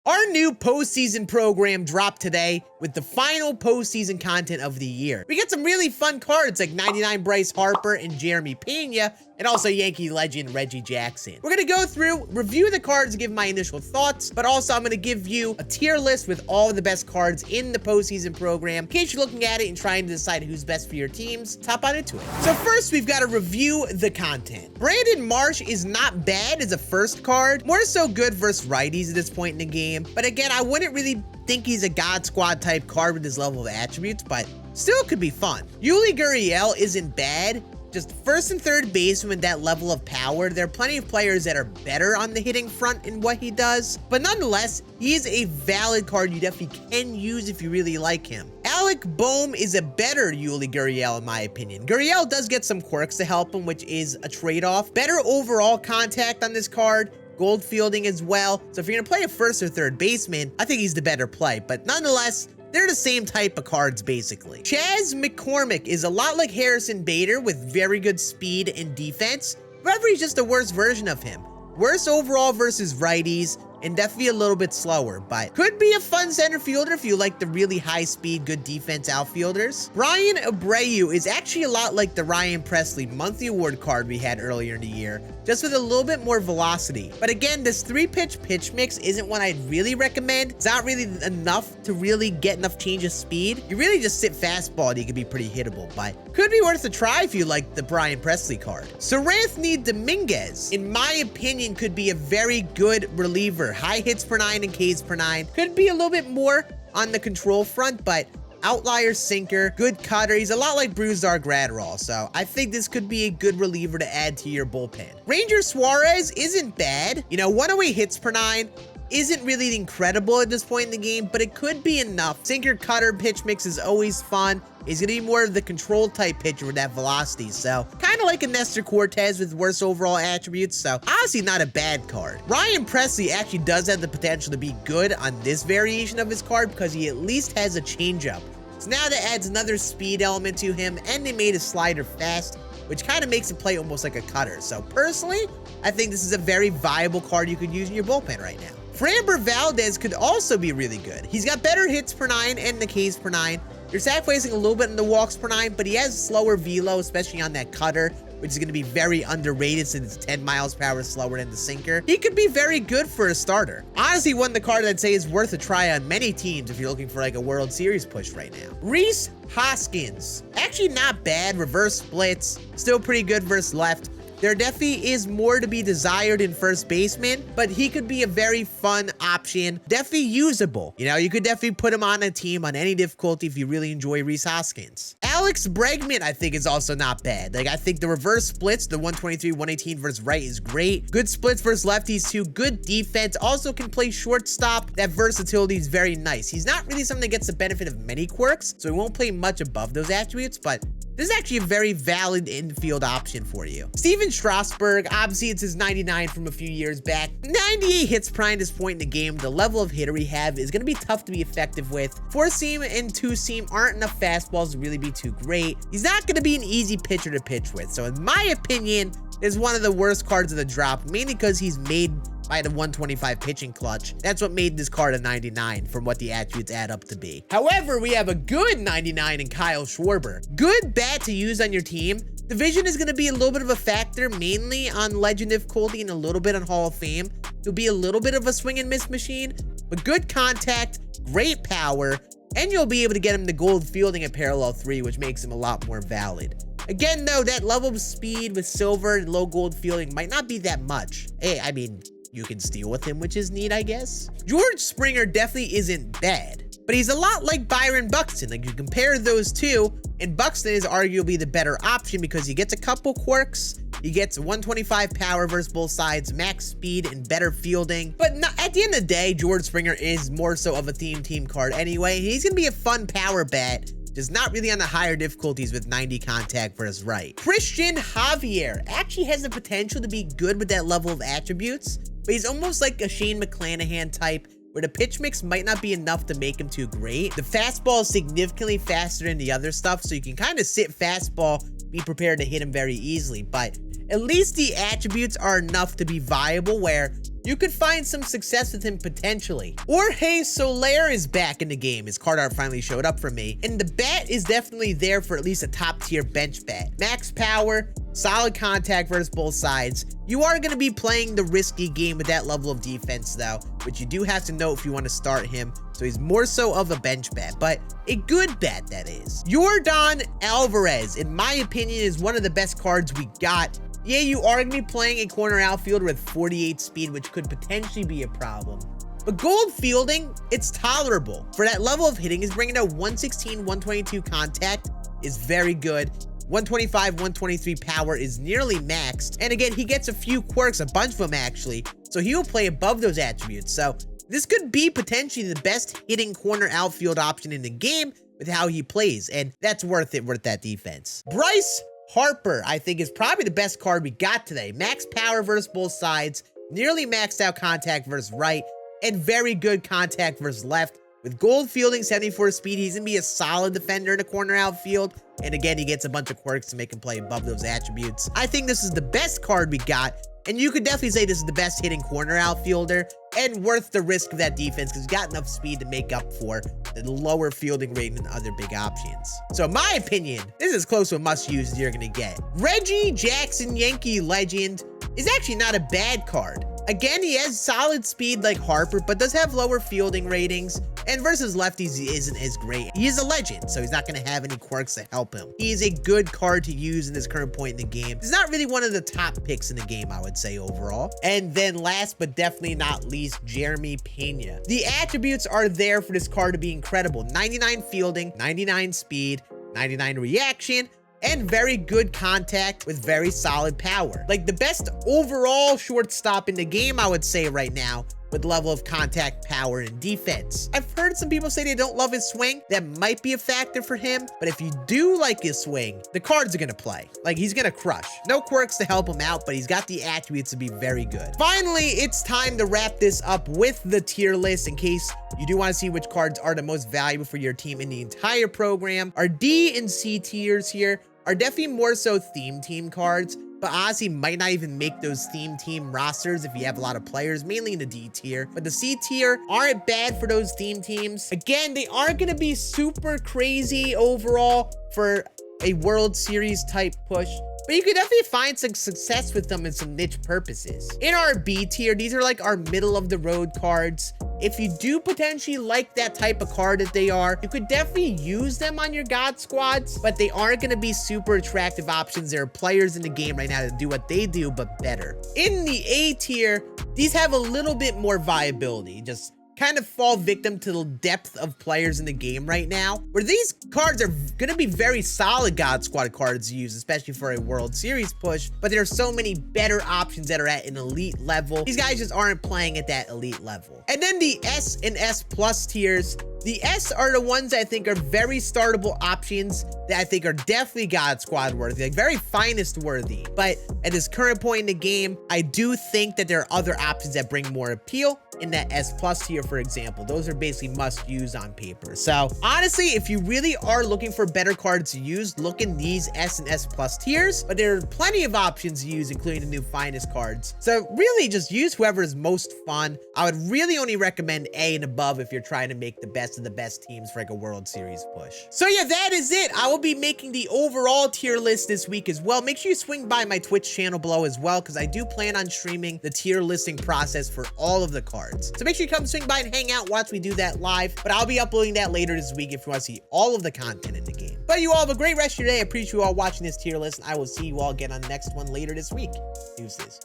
Our new postseason program dropped today with the final postseason content of the year. We get some really fun cards like 99 Bryce Harper and Jeremy Pena, and also Yankee legend Reggie Jackson. We're gonna go through, review the cards, give my initial thoughts, but also I'm gonna give you a tier list with all of the best cards in the postseason program in case you're looking at it and trying to decide who's best for your teams. Hop on into it. So first, we've got to review the content. Brandon Marsh is not bad as a first card, more so good versus righties at this point in the game. But again, I wouldn't really think he's a God Squad type card with this level of attributes, but still could be fun. Yuli Gurriel isn't bad. Just first and third baseman with that level of power. There are plenty of players that are better on the hitting front in what he does, but nonetheless, he is a valid card you definitely can use if you really like him. Alec Bohm is a better Yuli Gurriel in my opinion. Gurriel does get some quirks to help him, which is a trade-off. Better overall contact on this card. Gold fielding as well. So if you're gonna play a first or third baseman, I think he's the better play, but nonetheless, they're the same type of cards, basically. Chas McCormick is a lot like Harrison Bader with very good speed and defense. However, he's just a worse version of him. Worse overall versus righties, and definitely a little bit slower, but could be a fun center fielder if you like the really high speed, good defense outfielders. Ryan Abreu is actually a lot like the Ryan Presley monthly award card we had earlier in the year, just with a little bit more velocity. But again, this 3-pitch pitch mix isn't one I'd really recommend. It's not really enough to really get enough change of speed. You really just sit fastball and you can be pretty hittable, but could be worth a try if you like the Brian Presley card. Seranthony Dominguez, in my opinion, could be a very good reliever. High hits per 9 and Ks per 9. Could be a little bit more on the control front, but outlier sinker, good cutter. He's a lot like Brusdar Gratterall, so I think this could be a good reliever to add to your bullpen. Ranger Suarez isn't bad. You know, 108 hits per 9 isn't really incredible at this point in the game, but it could be enough. Sinker cutter pitch mix is always fun. He's gonna be more of the control type pitcher with that velocity, so kind of like a Nestor Cortez with worse overall attributes, so honestly not a bad card. Ryan Presley actually does have the potential to be good on this variation of his card because he at least has a changeup. So now that adds another speed element to him, and they made his slider fast, which kind of makes it play almost like a cutter. So personally, I think this is a very viable card you could use in your bullpen right now. Framber Valdez could also be really good. He's got better hits per 9 and the Ks per 9. You're sacrificing a little bit in the walks per 9, but he has slower velo, especially on that cutter, which is going to be very underrated since it's 10 miles per hour slower than the sinker. He could be very good for a starter. Honestly, one of the cards I'd say is worth a try on many teams if you're looking for like a World Series push right now. Rhys Hoskins, actually not bad. Reverse splits, still pretty good versus left. There definitely is more to be desired in first baseman, but he could be a very fun option. Definitely usable. You know, you could definitely put him on a team on any difficulty if you really enjoy Rhys Hoskins. Alex Bregman, I think, is also not bad. Like, I think the reverse splits, the 123, 118 versus right is great. Good splits versus lefties too. Good defense. Also can play shortstop. That versatility is very nice. He's not really something that gets the benefit of many quirks, so he won't play much above those attributes, but this is actually a very valid infield option for you. Steven Strasburg, obviously it's his 99 from a few years back. 98 hits per 9 at this point in the game. The level of hitter we have is going to be tough to be effective with. 4-seam and 2-seam aren't enough fastballs to really be too great. He's not going to be an easy pitcher to pitch with. So in my opinion, is one of the worst cards of the drop, mainly because he's made by the 125 pitching clutch. That's what made this card a 99 from what the attributes add up to be. However, we have a good 99 in Kyle Schwarber. Good bat to use on your team. The vision is going to be a little bit of a factor, mainly on Legend difficulty and a little bit on Hall of Fame. It'll be a little bit of a swing and miss machine, but good contact, great power, and you'll be able to get him the gold fielding at parallel 3, which makes him a lot more valid. Again, though, that level of speed with silver and low gold fielding might not be that much. Hey, I mean, you can steal with him, which is neat, I guess. George Springer definitely isn't bad, but he's a lot like Byron Buxton. Like, you compare those two, and Buxton is arguably the better option because he gets a couple quirks. He gets 125 power versus both sides, max speed, and better fielding. But at the end of the day, George Springer is more so of a team card anyway. He's going to be a fun power bat, just not really on the higher difficulties with 90 contact versus right. Christian Javier actually has the potential to be good with that level of attributes, but he's almost like a Shane McClanahan type, where the pitch mix might not be enough to make him too great. The fastball is significantly faster than the other stuff, so you can kind of sit fastball, be prepared to hit him very easily, but at least the attributes are enough to be viable, where you could find some success with him potentially. Jorge Soler is back in the game. His card art finally showed up for me, and the bat is definitely there for at least a top tier bench bat. Max power, solid contact versus both sides. You are going to be playing the risky game with that level of defense though, which you do have to know if you want to start him. So he's more so of a bench bat, but a good bat that is. Yordan Alvarez, in my opinion, is one of the best cards we got. Yeah, you are going to be playing a corner outfielder with 48 speed, which could potentially be a problem. But gold fielding, it's tolerable. For that level of hitting, is bringing out 116, 122 contact is very good. 125, 123 power is nearly maxed. And again, he gets a few quirks, a bunch of them actually. So he will play above those attributes. So this could be potentially the best hitting corner outfield option in the game with how he plays. And that's worth it, worth that defense. Bryce Harper, I think, is probably the best card we got today. Max power versus both sides, nearly maxed out contact versus right, and very good contact versus left. With gold fielding, 74 speed, he's going to be a solid defender in a corner outfield. And again, he gets a bunch of quirks to make him play above those attributes. I think this is the best card we got. And you could definitely say this is the best hitting corner outfielder and worth the risk of that defense because he's got enough speed to make up for the lower fielding rating than other big options. So in my opinion, this is as close to a must-use as you're going to get. Reggie Jackson, Yankee legend, is actually not a bad card. Again, he has solid speed like Harper, but does have lower fielding ratings. And versus lefties, he isn't as great. He is a legend, so he's not going to have any quirks to help him. He is a good card to use in this current point in the game. He's not really one of the top picks in the game, I would say, overall. And then last, but definitely not least, Jeremy Pena. The attributes are there for this card to be incredible. 99 fielding, 99 speed, 99 reaction, and very good contact with very solid power. Like the best overall shortstop in the game, I would say right now, with level of contact, power, and defense. I've heard some people say they don't love his swing. That might be a factor for him, but if you do like his swing, the cards are gonna play. Like, he's gonna crush. No quirks to help him out, but he's got the attributes to be very good. Finally, it's time to wrap this up with the tier list in case you do want to see which cards are the most valuable for your team in the entire program. Our D and C tiers here are definitely more so theme team cards, but honestly might not even make those theme team rosters if you have a lot of players, mainly in the D tier. But the C tier aren't bad for those theme teams. Again, they aren't going to be super crazy overall for a World Series type push, but you could definitely find some success with them in some niche purposes. In our B tier, these are like our middle of the road cards. If you do potentially like that type of card that they are, you could definitely use them on your God squads, but they aren't going to be super attractive options. There are players in the game right now that do what they do, but better. In the A tier, these have a little bit more viability, just kind of fall victim to the depth of players in the game right now, where these cards are going to be very solid God Squad cards to use, especially for a World Series push, but there are so many better options that are at an elite level. These guys just aren't playing at that elite level. And then the S and S plus tiers. The S are the ones I think are very startable options that I think are definitely God Squad worthy, like very finest worthy. But at this current point in the game, I do think that there are other options that bring more appeal in that S plus tier, for example. Those are basically must use on paper. So honestly, if you really are looking for better cards to use, look in these S and S plus tiers, but there are plenty of options to use, including the new finest cards. So really just use whoever is most fun. I would really only recommend A and above if you're trying to make the best of the best teams for like a World Series push. So yeah, that is it. I will be making the overall tier list this week as well. Make sure you swing by my Twitch channel below as well, because I do plan on streaming the tier listing process for all of the cards. So make sure you come swing by and hang out once we do that live, but I'll be uploading that later this week if you want to see all of the content in the game. But you all have a great rest of your day. I appreciate you all watching this tier list, and I will see you all again on the next one later this week. Deuces.